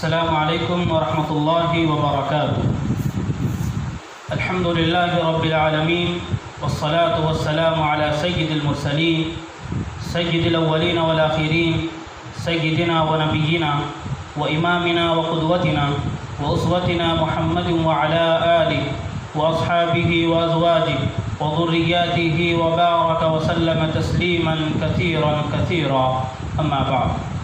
السلام علیکم ورحمۃ اللہ وبرکاتہ۔ الحمد للہ رب العالمین والصلاة والسلام علی سید المرسلین سید الاولین والآخرین سیدنا ونبینا وامامنا وقدوتنا واسوتنا محمد وعلی آلہ واصحابہ وازواجہ وذریاتہ وبارک وسلم تسلیما کثیرا کثیرا، اما بعد۔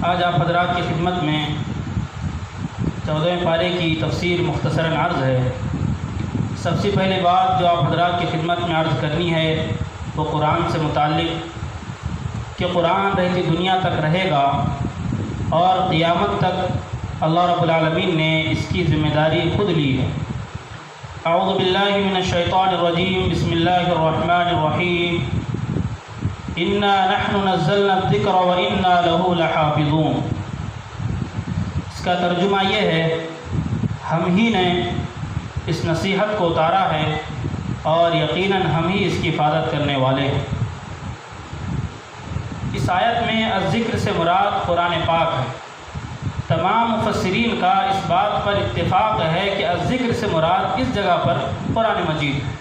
آج آپ حضرات کی خدمت میں 14ویں پارے کی تفسیر مختصراً عرض ہے۔ سب سے پہلے بات جو آپ حضرات کی خدمت میں عرض کرنی ہے وہ قرآن سے متعلق کہ قرآن رہتی دنیا تک رہے گا اور قیامت تک اللہ رب العالمین نے اس کی ذمہ داری خود لی ہے۔ اعوذ باللہ من الشیطان الرجیم، بسم اللہ الرحمن الرحیم۔ انا نحن نزلنا الذکر وانا له لحافظون۔ اس کا ترجمہ یہ ہے، ہم ہی نے اس نصیحت کو اتارا ہے اور یقیناً ہم ہی اس کی حفاظت کرنے والے ہیں۔ اس آیت میں الذکر سے مراد قرآن پاک ہے۔ تمام مفسرین کا اس بات پر اتفاق ہے کہ الذکر سے مراد اس جگہ پر قرآن مجید ہے۔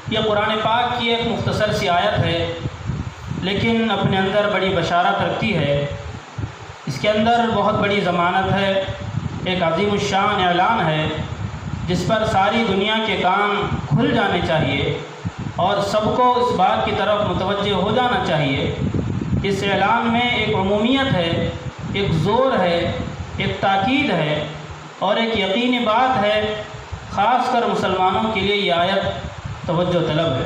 یہ قرآن پاک کی ایک مختصر سی آیت ہے، لیکن اپنے اندر بڑی بشارت رکھتی ہے۔ اس کے اندر بہت بڑی ضمانت ہے، ایک عظیم الشان اعلان ہے جس پر ساری دنیا کے کان کھل جانے چاہیے اور سب کو اس بات کی طرف متوجہ ہو جانا چاہیے۔ اس اعلان میں ایک عمومیت ہے، ایک زور ہے، ایک تاکید ہے اور ایک یقینی بات ہے۔ خاص کر مسلمانوں کے لیے یہ آیت توجہ طلب ہے۔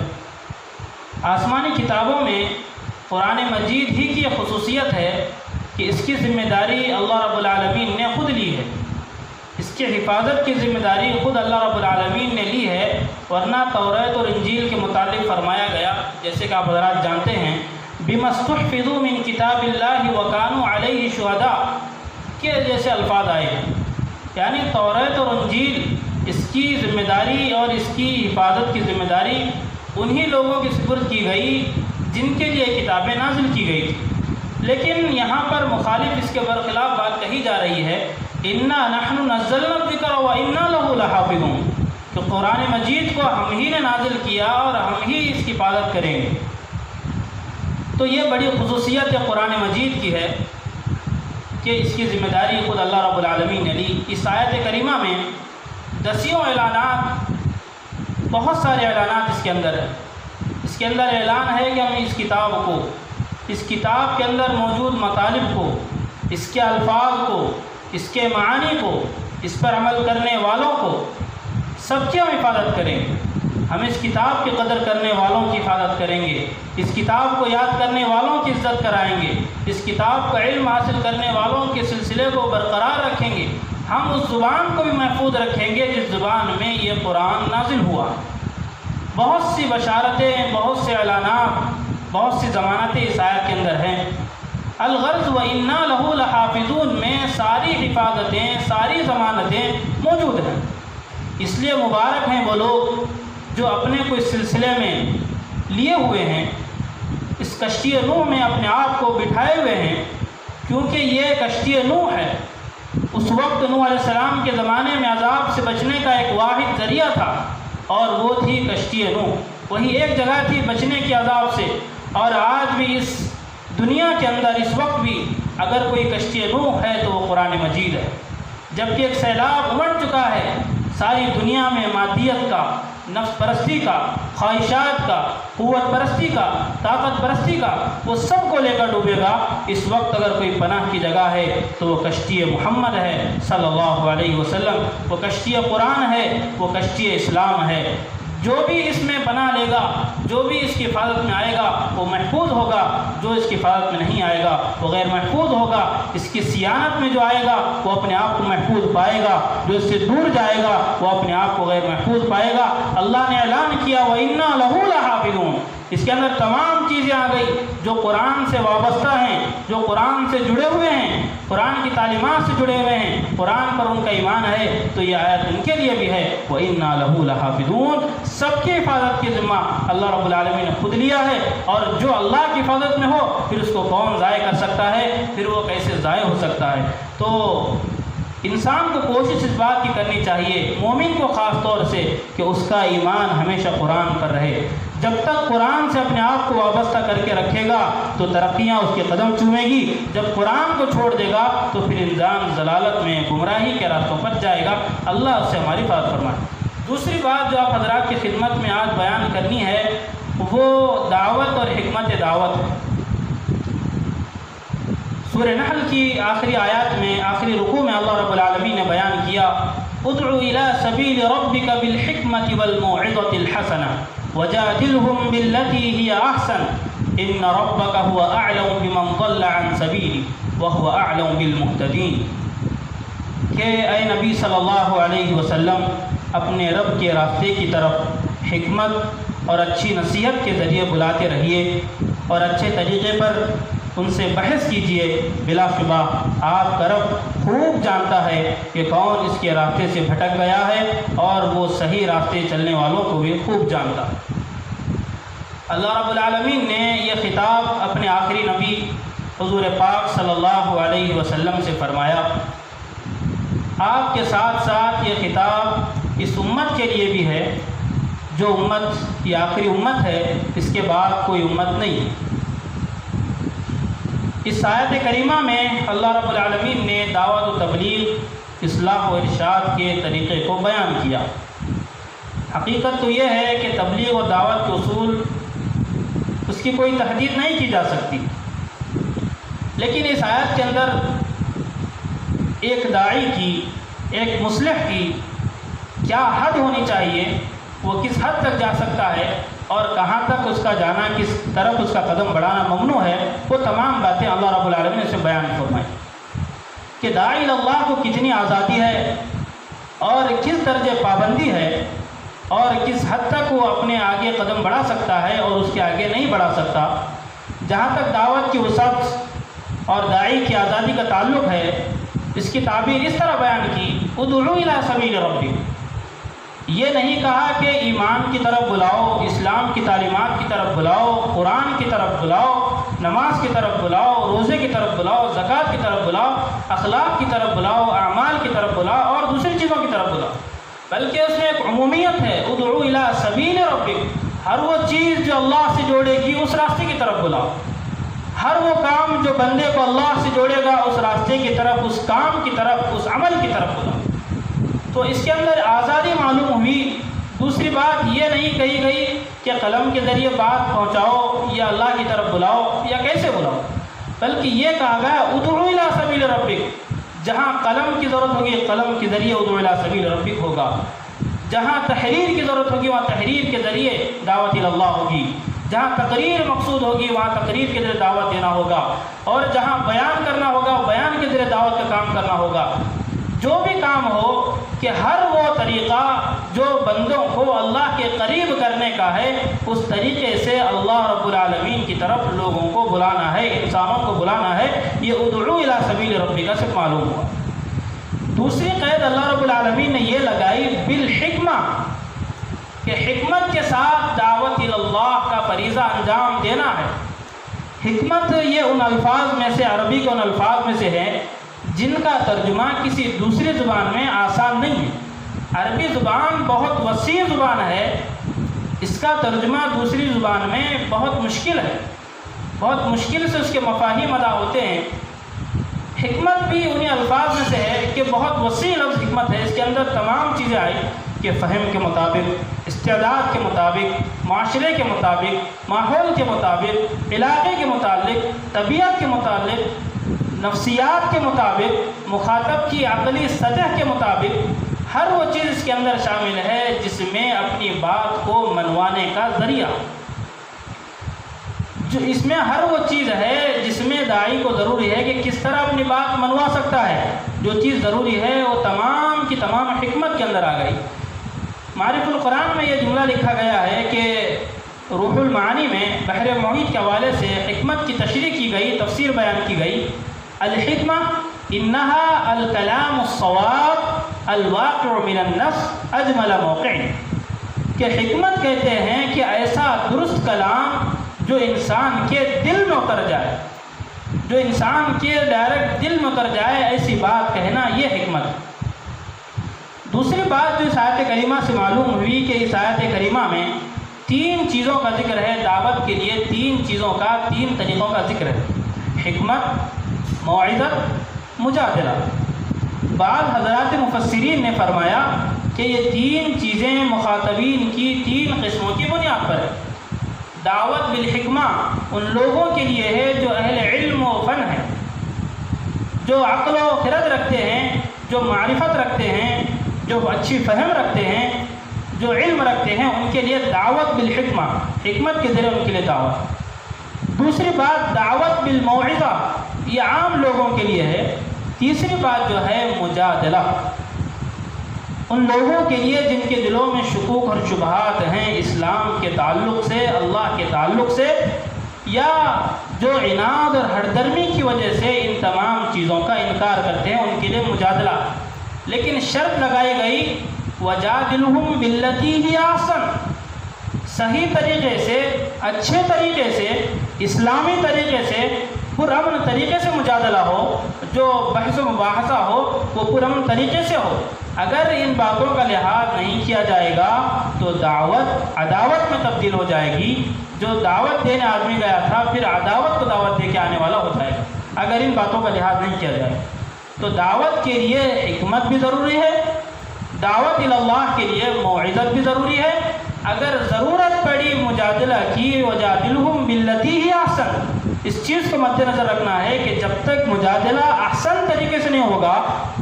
آسمانی کتابوں میں قرآن مجید ہی کی خصوصیت ہے کہ اس کی ذمہ داری اللہ رب العالمین نے خود لی ہے۔ اس کی حفاظت کی ذمہ داری خود اللہ رب العالمین نے لی ہے، ورنہ توریت اور انجیل کے متعلق فرمایا گیا، جیسے کہ آپ حضرات جانتے ہیں، بِمَا اسْتُحْفِظُوا مِن کِتَابِ اللَّهِ وَكَانُوا عَلَيْهِ شُهَدَاءَ کے جیسے الفاظ آئے ہیں۔ یعنی توریت اور انجیل اس کی ذمہ داری اور اس کی حفاظت کی ذمہ داری انہی لوگوں کی سپرد کی گئی جن کے لیے کتابیں نازل کی گئی تھی۔ لیکن یہاں پر مخالف اس کے برخلاف بات کہی جا رہی ہے، انا نحن نزلنا الذکر وانا له لحافظون، کہ قرآن مجید کو ہم ہی نے نازل کیا اور ہم ہی اس کی حفاظت کریں گے۔ تو یہ بڑی خصوصیت ہے قرآن مجید کی ہے کہ اس کی ذمہ داری خود اللہ رب العالمین نے لی۔ اس آیت کریمہ میں دسیوں اعلانات، بہت سارے اعلانات اس کے اندر ہیں۔ اس کے اندر اعلان ہے کہ ہم اس کتاب کو، اس کتاب کے اندر موجود مطالب کو، اس کے الفاظ کو، اس کے معانی کو، اس پر عمل کرنے والوں کو سب کی ہم حفاظت کریں گے۔ ہم اس کتاب کی قدر کرنے والوں کی حفاظت کریں گے، اس کتاب کو یاد کرنے والوں کی عزت کرائیں گے، اس کتاب کا علم حاصل کرنے والوں کے سلسلے کو برقرار رکھیں گے۔ ہم اس زبان کو بھی محفوظ رکھیں گے جس زبان میں یہ قرآن نازل ہوا۔ بہت سی بشارتیں، بہت سے اعلانات، بہت سی ضمانتیں اس آیت کے اندر ہیں۔ الغرض وَإِنَّا لَهُ لَحَافِظُونَ میں ساری حفاظتیں، ساری ضمانتیں موجود ہیں۔ اس لیے مبارک ہیں وہ لوگ جو اپنے کو اس سلسلے میں لیے ہوئے ہیں، اس کشتی نوح میں اپنے آپ کو بٹھائے ہوئے ہیں، کیونکہ یہ کشتی نوح ہے۔ اس وقت نوح علیہ السلام کے زمانے میں عذاب سے بچنے کا ایک واحد ذریعہ تھا اور وہ تھی کشتی نوح۔ وہی ایک جگہ تھی بچنے کے عذاب سے، اور آج بھی اس دنیا کے اندر اس وقت بھی اگر کوئی کشتی نوح ہے تو وہ قرآن مجید ہے۔ جبکہ ایک سیلاب امڑ چکا ہے ساری دنیا میں، مادیت کا، نفس پرستی کا، خواہشات کا، قوت پرستی کا، طاقت پرستی کا، وہ سب کو لے کر ڈوبے گا۔ اس وقت اگر کوئی پناہ کی جگہ ہے تو وہ کشتی محمد ہے صلی اللہ علیہ وسلم، وہ کشتی قرآن ہے، وہ کشتی اسلام ہے۔ جو بھی اس میں پناہ لے گا، جو بھی اس کی حفاظت میں آئے گا وہ محفوظ ہوگا، جو اس کی حفاظت میں نہیں آئے گا وہ غیر محفوظ ہوگا۔ اس کی صیانت میں جو آئے گا وہ اپنے آپ کو محفوظ پائے گا، جو اس سے دور جائے گا وہ اپنے آپ کو غیر محفوظ پائے گا۔ اللہ نے اعلان کیا وَإِنَّا لَهُ لَحَافِظُونَ، اس کے اندر تمام چیزیں آ گئی جو قرآن سے وابستہ ہیں، جو قرآن سے جڑے ہوئے ہیں، قرآن کی تعلیمات سے جڑے ہوئے ہیں، قرآن پر ان کا ایمان ہے، تو یہ آیت ان کے لیے بھی ہے وَإِنَّا لَهُ لَحَافِظُونَ۔ سب کی حفاظت کی ذمہ اللہ رب العالمین نے خود لیا ہے، اور جو اللہ کی حفاظت میں ہو پھر اس کو کون ضائع کر سکتا ہے، پھر وہ کیسے ضائع ہو سکتا ہے؟ تو انسان کو کوشش اس بات کی کرنی چاہیے، مومن کو خاص طور سے، کہ اس کا ایمان ہمیشہ قرآن پر رہے۔ جب تک قرآن سے اپنے آپ کو وابستہ کر کے رکھے گا تو ترقیاں اس کے قدم چومیں گی، جب قرآن کو چھوڑ دے گا تو پھر انسان ضلالت میں، گمراہی کے راستوں پر جائے گا۔ اللہ اس سے ہماری حفاظت فرمائے۔ دوسری بات جو آپ حضرات کی خدمت میں آج بیان کرنی ہے وہ دعوت اور حکمت دعوت ہے۔ سورہ نحل کی آخری آیات میں، آخری رکوع میں اللہ رب العالمین نے بیان کیا ادع الی سبیل ربک بالحکمت والموعظۃ الحسنہ وجادلہم باللتی ہی احسن ان ربک هو اعلم بمن ضل عن سبیلہ وهو اعلم بالمہتدین۔ کہ اے نبی صلی اللہ علیہ وسلم اپنے رب کے راستے کی طرف حکمت اور اچھی نصیحت کے ذریعے بلاتے رہیے اور اچھے طریقے پر ان سے بحث کیجئے۔ بلا شبہ آپ کا رب خوب جانتا ہے کہ کون اس کے راستے سے بھٹک گیا ہے، اور وہ صحیح راستے چلنے والوں کو بھی خوب جانتا ہے۔ اللہ رب العالمین نے یہ خطاب اپنے آخری نبی حضور پاک صلی اللہ علیہ وسلم سے فرمایا۔ آپ کے ساتھ ساتھ یہ خطاب اس امت کے لیے بھی ہے، جو امت یہ آخری امت ہے، اس کے بعد کوئی امت نہیں۔ اس آیت کریمہ میں اللہ رب العالمین نے دعوت و تبلیغ، اصلاح و ارشاد کے طریقے کو بیان کیا۔ حقیقت تو یہ ہے کہ تبلیغ و دعوت کے اصول اس کی کوئی تحدید نہیں کی جا سکتی، لیکن اس آیت کے اندر ایک داعی کی، ایک مصلح کی کیا حد ہونی چاہیے، وہ کس حد تک جا سکتا ہے اور کہاں تک اس کا جانا، کس طرف اس کا قدم بڑھانا ممنوع ہے، وہ تمام باتیں اللہ رب العالمین نے سے بیان فرمائی۔ کہ داعی اللہ کو کتنی آزادی ہے اور کس درجے پابندی ہے اور کس حد تک وہ اپنے آگے قدم بڑھا سکتا ہے اور اس کے آگے نہیں بڑھا سکتا۔ جہاں تک دعوت کی وسعت اور داعی کی آزادی کا تعلق ہے، اس کی تعبیر اس طرح بیان کی ادعو الی سبیل ربک۔ یہ نہیں کہا کہ ایمان کی طرف بلاؤ، اسلام کی تعلیمات کی طرف بلاؤ، قرآن کی طرف بلاؤ، نماز کی طرف بلاؤ، روزے کی طرف بلاؤ، زکوٰۃ کی طرف بلاؤ، اخلاق کی طرف بلاؤ، اعمال کی طرف بلاؤ اور دوسری چیزوں کی طرف بلاؤ، بلکہ اس میں ایک عمومیت ہے ادعو الی سبیل ربک۔ ہر وہ چیز جو اللہ سے جوڑے گی اس راستے کی طرف بلاؤ، ہر وہ کام جو بندے کو اللہ سے جوڑے گا اس راستے کی طرف، اس کام کی طرف، اس عمل کی طرف بلاؤ۔ تو اس کے اندر آزادی معلوم ہوئی۔ دوسری بات یہ نہیں کہی گئی کہ قلم کے ذریعے بات پہنچاؤ یا اللہ کی طرف بلاؤ یا کیسے بلاؤ، بلکہ یہ کہا گیا ادعو الی سبیل ربک۔ جہاں قلم کی ضرورت ہوگی قلم کے ذریعے ادعو الی سبیل ربک ہوگا، جہاں تحریر کی ضرورت ہوگی وہاں تحریر کے ذریعے دعوت الی اللہ ہوگی، جہاں تقریر مقصود ہوگی وہاں تقریر کے ذریعے دعوت دینا ہوگا، اور جہاں بیان کرنا ہوگا بیان کے ذریعے دعوت کا کام کرنا ہوگا۔ جو بھی کام ہو کہ ہر وہ طریقہ جو بندوں کو اللہ کے قریب کرنے کا ہے، اس طریقے سے اللہ رب العالمین کی طرف لوگوں کو بلانا ہے، انسانوں کو بلانا ہے۔ یہ ادعو الی سبیل ربک سے معلوم ہوا۔ دوسری قید اللہ رب العالمین نے یہ لگائی بالحکمہ، کہ حکمت کے ساتھ دعوت الی اللہ کا فریضہ انجام دینا ہے۔ حکمت یہ ان الفاظ میں سے، عربی کے ان الفاظ میں سے ہے جن کا ترجمہ کسی دوسری زبان میں آسان نہیں ہے۔ عربی زبان بہت وسیع زبان ہے، اس کا ترجمہ دوسری زبان میں بہت مشکل ہے، بہت مشکل سے اس کے مفاہیم ادا ہوتے ہیں۔ حکمت بھی انہی الفاظ میں سے ہے کہ بہت وسیع لفظ حکمت ہے، اس کے اندر تمام چیزیں آئی کہ فہم کے مطابق، استعداد کے مطابق، معاشرے کے مطابق، ماحول کے مطابق، علاقے کے متعلق، طبیعت کے متعلق، نفسیات کے مطابق، مخاطب کی عقلی سطح کے مطابق، ہر وہ چیز اس کے اندر شامل ہے جس میں اپنی بات کو منوانے کا ذریعہ، جو اس میں ہر وہ چیز ہے جس میں داعی کو ضروری ہے کہ کس طرح اپنی بات منوا سکتا ہے۔ جو چیز ضروری ہے وہ تمام کی تمام حکمت کے اندر آ گئی۔ معرف القرآن میں یہ جملہ لکھا گیا ہے کہ روح المعانی میں بحر محیط کے حوالے سے حکمت کی تشریح کی گئی، تفسیر بیان کی گئی۔ الحکمہ انہا الکلام الصواب الواقع من النفس اجمل موقع، کہ حکمت کہتے ہیں کہ ایسا درست کلام جو انسان کے دل میں اتر جائے، جو انسان کے ڈائریکٹ دل میں اتر جائے، ایسی بات کہنا یہ حکمت۔ دوسری بات جو اس آیت کریمہ سے معلوم ہوئی کہ اس آیت کریمہ میں 3 چیزوں کا ذکر ہے، دعوت کے لیے 3 چیزوں کا، 3 طریقوں کا ذکر ہے: حکمت، موعظت، مجادلہ۔ بعض حضرات مفسرین نے فرمایا کہ یہ 3 چیزیں مخاطبین کی 3 قسموں کی بنیاد پر ہے۔ دعوت بالحکمہ ان لوگوں کے لیے ہے جو اہل علم و فن ہے، جو عقل و خرد رکھتے ہیں، جو معرفت رکھتے ہیں، جو اچھی فہم رکھتے ہیں، جو علم رکھتے ہیں، ان کے لیے دعوت بالحکمہ، حکمت کے ذریعے ان کے لیے دعوت۔ دوسری بات دعوت بالموعظہ، یہ عام لوگوں کے لیے ہے۔ تیسری بات جو ہے مجادلہ، ان لوگوں کے لیے جن کے دلوں میں شکوک اور شبہات ہیں اسلام کے تعلق سے، اللہ کے تعلق سے، یا جو عناد اور ہردرمی کی وجہ سے ان تمام چیزوں کا انکار کرتے ہیں، ان کے لیے مجادلہ۔ لیکن شرط لگائی گئی وَجَادِلْهُمْ بِالَّتِي هِيَ أَحْسَنُ، صحیح طریقے سے، اچھے طریقے سے، اسلامی طریقے سے، پرامن طریقے سے مجادلہ ہو، جو بحث و مباحثہ ہو وہ پرامن طریقے سے ہو۔ اگر ان باتوں کا لحاظ نہیں کیا جائے گا تو دعوت عداوت میں تبدیل ہو جائے گی۔ جو دعوت دینے آدمی گیا تھا پھر عداوت کو دعوت دے کے آنے والا ہو جائے گا، اگر ان باتوں کا لحاظ نہیں کیا جائے۔ تو دعوت کے لیے حکمت بھی ضروری ہے، دعوت اللہ کے لیے موعظت بھی ضروری ہے۔ اگر ضرورت پڑی مجادلہ کی وَجَادِلْهُمْ بِالَّتِي هِيَ أَحْسَنُ، اس چیز کو مد نظر رکھنا ہے کہ جب تک مجادلہ احسن طریقے سے نہیں ہوگا،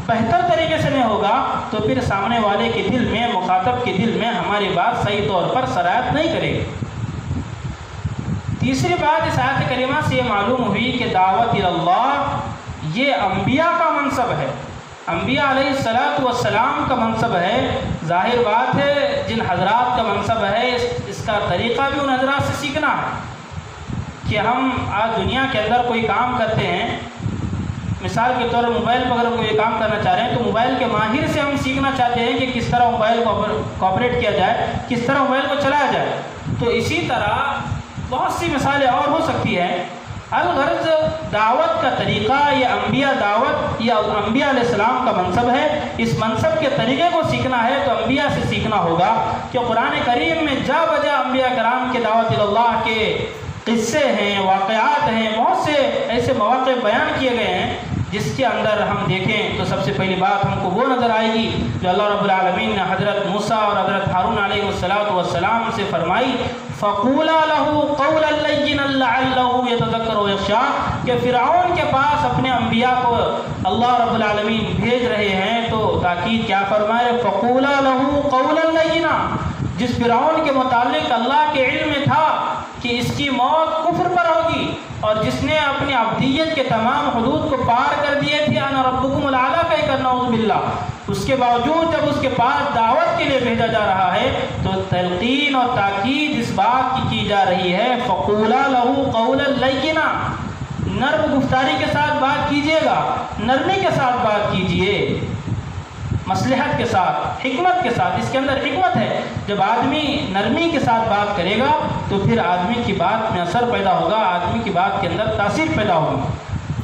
بہتر طریقے سے نہیں ہوگا، تو پھر سامنے والے کے دل میں، مخاطب کے دل میں ہماری بات صحیح طور پر سرایت نہیں کرے گی۔ تیسری بات اس آیت کریمہ سے یہ معلوم ہوئی کہ دعوت اللہ یہ انبیاء کا منصب ہے، انبیاء علیہ السلام کا منصب ہے۔ ظاہر بات ہے جن حضرات کا منصب ہے اس کا طریقہ بھی ان حضرات سے سیکھنا ہے کہ ہم آج دنیا کے اندر کوئی کام کرتے ہیں، مثال کے طور پر موبائل پر اگر کوئی کام کرنا چاہ رہے ہیں تو موبائل کے ماہر سے ہم سیکھنا چاہتے ہیں کہ کس طرح موبائل کو آپریٹ کیا جائے، کس طرح موبائل کو چلایا جائے۔ تو اسی طرح بہت سی مثالیں اور ہو سکتی ہیں۔ الغرض دعوت کا طریقہ یہ انبیاء دعوت، یہ انبیاء علیہ السلام کا منصب ہے۔ اس منصب کے طریقے کو سیکھنا ہے تو انبیاء سے سیکھنا ہوگا، کہ قرآن کریم میں جا بجا انبیاء کرام کے دعوت اللہ کے قصے ہیں، واقعات ہیں، بہت سے ایسے مواقع بیان کیے گئے ہیں جس کے اندر ہم دیکھیں تو سب سے پہلی بات ہم کو وہ نظر آئے گی جو اللہ رب العالمین نے حضرت موسیٰ اور حضرت ہارون علیہ السلام سے فرمائی، فَقُولَا لَهُ قَوْلًا لَيِّنًا لَعَلَّهُ يَتَذَكَّرُ وَيَخْشَىٰ، کہ فرعون کے پاس اپنے انبیاء کو اللہ رب العالمین بھیج رہے ہیں تو تاکید کیا فرمائے، فَقُولَا لَهُ قَوْلًا لَيِّنًا، جس فرعون کے متعلق اللہ کے علم میں تھا کہ اس کی موت کفر پر ہوگی، اور جس نے اپنی عبدیت کے تمام حدود کو پار کر دیے تھے، انا ربکم الاعلیٰ کہہ کر نعوذ باللہ، اس کے باوجود جب اس کے پاس دعوت کے لیے بھیجا جا رہا ہے تو تلقین اور تاکید اس بات کی جا رہی ہے، فَقُولَا لَهُ قَوْلًا لَيِّنًا، نرم گفتاری کے ساتھ بات کیجیے گا، نرمی کے ساتھ بات کیجیے، مصلحت کے ساتھ، حکمت کے ساتھ۔ اس کے اندر حکمت ہے، جب آدمی نرمی کے ساتھ بات کرے گا تو پھر آدمی کی بات میں اثر پیدا ہوگا، آدمی کی بات کے اندر تاثیر پیدا ہوگی۔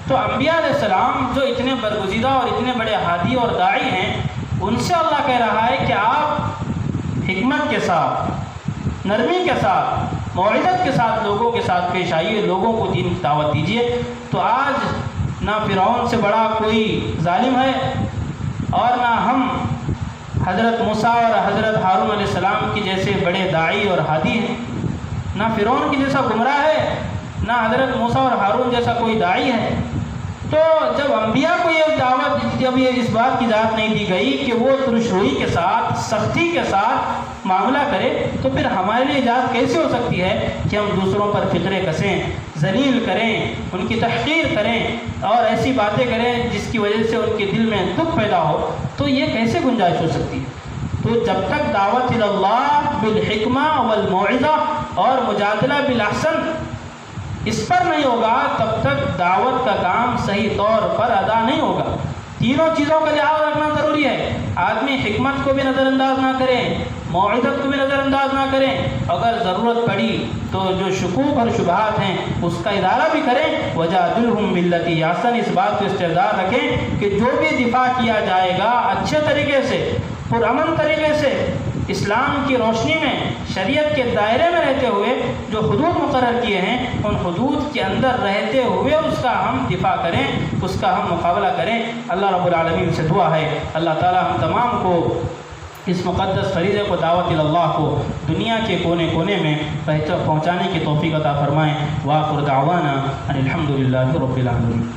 تو انبیاء علیہ السلام جو اتنے برگزیدہ اور اتنے بڑے ہادی اور داعی ہیں، ان سے اللہ کہہ رہا ہے کہ آپ حکمت کے ساتھ، نرمی کے ساتھ، موعظت کے ساتھ لوگوں کے ساتھ پیش آئیے، لوگوں کو دین کی دعوت دیجیے۔ تو آج نہ فرعون سے بڑا کوئی ظالم ہے، اور نہ ہم حضرت موسیٰ اور حضرت ہارون علیہ السلام کی جیسے بڑے داعی اور ہادی ہیں، نہ فرعون کی جیسا گمراہ ہے، نہ حضرت موسیٰ اور ہارون جیسا کوئی داعی ہے۔ تو جب انبیاء کو یہ دعوت، جب یہ اس بات کی اجازت نہیں دی گئی کہ وہ ترش روئی کے ساتھ، سختی کے ساتھ معاملہ کرے، تو پھر ہمارے لیے اجازت کیسے ہو سکتی ہے کہ ہم دوسروں پر فکرے کسیں، ذلیل کریں، ان کی تحقیر کریں اور ایسی باتیں کریں جس کی وجہ سے ان کے دل میں دکھ پیدا ہو؟ تو یہ کیسے گنجائش ہو سکتی ہے؟ تو تو جب تک دعوت اللہ بالحکمہ والموعظہ اور مجادلہ بالاحسن اس پر نہیں ہوگا تب تک دعوت کا کام صحیح طور پر ادا نہیں ہوگا۔ تینوں چیزوں کا لحاظ رکھنا ضروری ہے۔ آدمی حکمت کو بھی نظر انداز نہ کرے، موعظت کو بھی نظر انداز نہ کریں، اگر ضرورت پڑی تو جو شکوک اور شبہات ہیں اس کا ادارہ بھی کریں۔ وجادلہم باللتی احسن، اس بات کو استعداد رکھیں کہ جو بھی دفاع کیا جائے گا اچھے طریقے سے، پرامن طریقے سے، اسلام کی روشنی میں، شریعت کے دائرے میں رہتے ہوئے جو حدود مقرر کیے ہیں ان حدود کے اندر رہتے ہوئے اس کا ہم دفاع کریں، اس کا ہم مقابلہ کریں۔ اللہ رب العالمین سے دعا ہے اللہ تعالی ہم تمام کو اس مقدس فریضے کو، دعوت اللہ کو دنیا کے کونے کونے میں پہنچانے کی توفیق عطا فرمائیں۔ وآخر دعوانا ان الحمد للہ رب العالمین۔